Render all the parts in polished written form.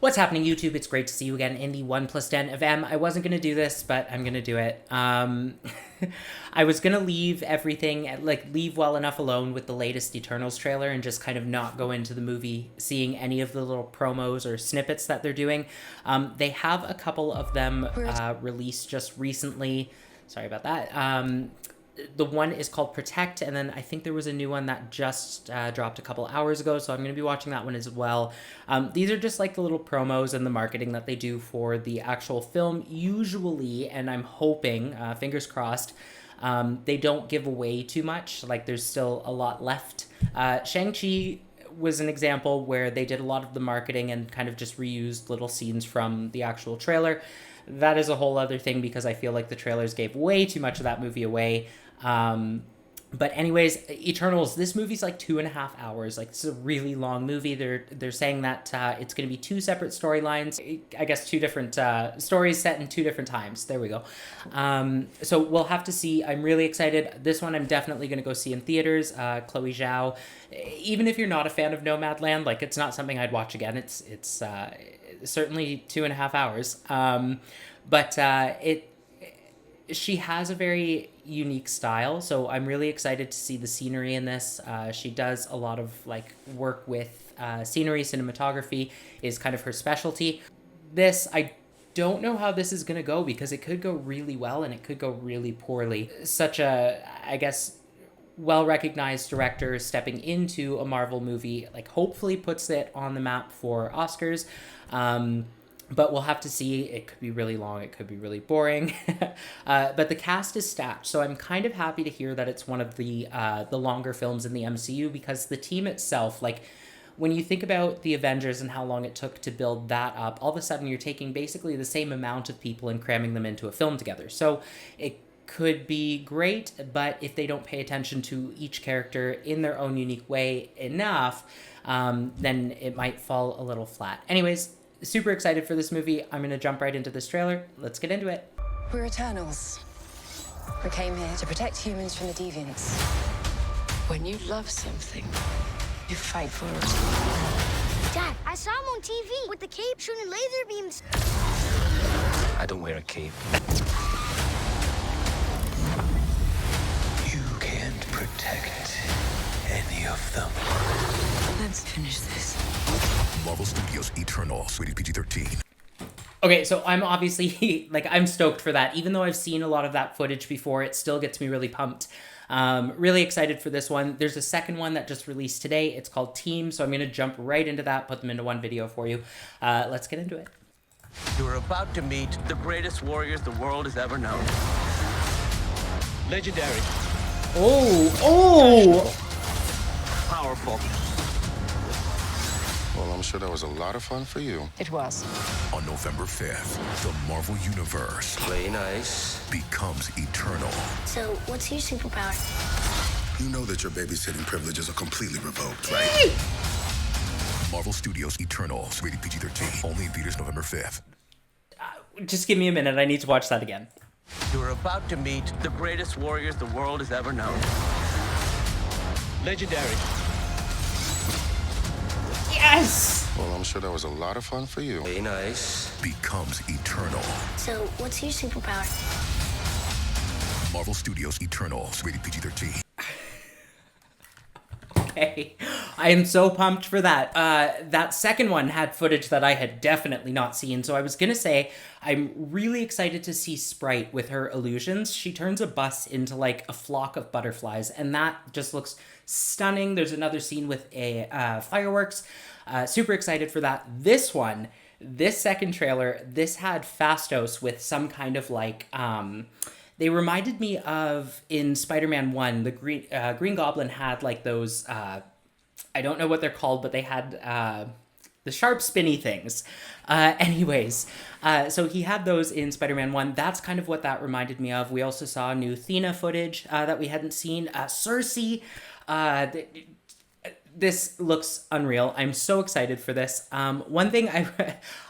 What's happening, YouTube? It's great to see you again in the 1 plus 10 of M. I wasn't going to do this, but I'm going to do it. I was going to leave everything, leave well enough alone with the latest Eternals trailer and just kind of not go into the movie seeing any of the little promos or snippets that they're doing. They have a couple of them released just recently. Sorry about that. The one is called Protect, and then I think there was a new one that just dropped a couple hours ago, so I'm going to be watching that one as well. These are just like the little promos and the marketing that they do for the actual film, usually, and I'm hoping, fingers crossed, they don't give away too much. Like, there's still a lot left. Shang-Chi was an example where they did a lot of the marketing and kind of just reused little scenes from the actual trailer. That is a whole other thing because I feel like the trailers gave way too much of that movie away. But anyways, Eternals, this movie's like 2.5 hours. Like, this is a really long movie. They're saying that it's going to be two separate storylines. I guess two different stories set in two different times. There we go. So we'll have to see. I'm really excited. This one I'm definitely going to go see in theaters. Chloe Zhao. Even if you're not a fan of Nomadland, like, it's not something I'd watch again. It's certainly 2.5 hours. She has a very unique style, so I'm really excited to see the scenery in this. She does a lot of like work with scenery, cinematography is kind of her specialty. This, I don't know how this is going to go because it could go really well and it could go really poorly. Such a, I guess, well-recognized director stepping into a Marvel movie, like, hopefully puts it on the map for Oscars. But we'll have to see. It could be really long. It could be really boring. But the cast is stacked, so I'm kind of happy to hear that it's one of the longer films in the MCU because the team itself, like, when you think about the Avengers and how long it took to build that up, all of a sudden you're taking basically the same amount of people and cramming them into a film together. So it could be great, but if they don't pay attention to each character in their own unique way enough, then it might fall a little flat. Anyways, super excited for this movie. I'm going to jump right into this trailer. Let's get into it. We're Eternals. We came here to protect humans from the deviants. When you love something, you fight for it. Dad, I saw him on TV with the cape shooting laser beams. I don't wear a cape. You can't protect any of them. Let's finish this. Marvel Studios Eternals, rated PG-13. Okay, so I'm obviously, like, I'm stoked for that. Even though I've seen a lot of that footage before, it still gets me really pumped. Really excited for this one. There's a second one that just released today. It's called Team, so I'm going to jump right into that, put them into one video for you. Let's get into it. You're about to meet the greatest warriors the world has ever known. Legendary. Oh! Powerful. Well, I'm sure that was a lot of fun for you. It was. On November 5th, the Marvel Universe Play nice. becomes eternal. So, what's your superpower? You know that your babysitting privileges are completely revoked, right? Marvel Studios Eternals, rated PG-13. Only in theaters November 5th. Just give me a minute. I need to watch that again. You're about to meet the greatest warriors the world has ever known. Legendary. Yes! Well, I'm sure that was a lot of fun for you. Play nice. Becomes eternal. So, what's your superpower? Marvel Studios Eternals, rated PG-13. Okay. I am so pumped for that. That second one had footage that I had definitely not seen. So I was going to say, I'm really excited to see Sprite with her illusions. She turns a bus into like a flock of butterflies, and that just looks stunning. There's another scene with a fireworks. Super excited for that. This one, this second trailer, this had Fastos with some kind of like... They reminded me of, in Spider-Man 1, the Green Goblin had like those, I don't know what they're called, but they had the sharp spinny things. So he had those in Spider-Man 1. That's kind of what that reminded me of. We also saw new Thena footage that we hadn't seen. Sersi, this looks unreal. I'm so excited for this. One thing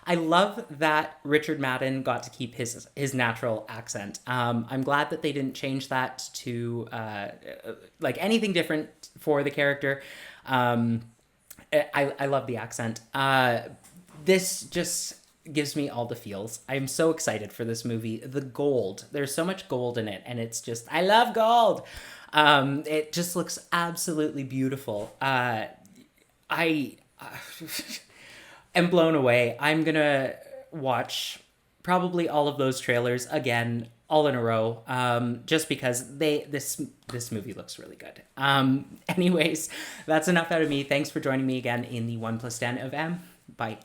I love that Richard Madden got to keep his natural accent. I'm glad that they didn't change that to like anything different for the character. I love the accent. this just gives me all the feels. I'm so excited for this movie. The gold, there's so much gold in it, and it's just, I love gold. It just looks absolutely beautiful. I am blown away. I'm gonna watch probably all of those trailers again, all in a row, just because this movie looks really good. Anyways, that's enough out of me. Thanks for joining me again in the 1+10 of M. Bye.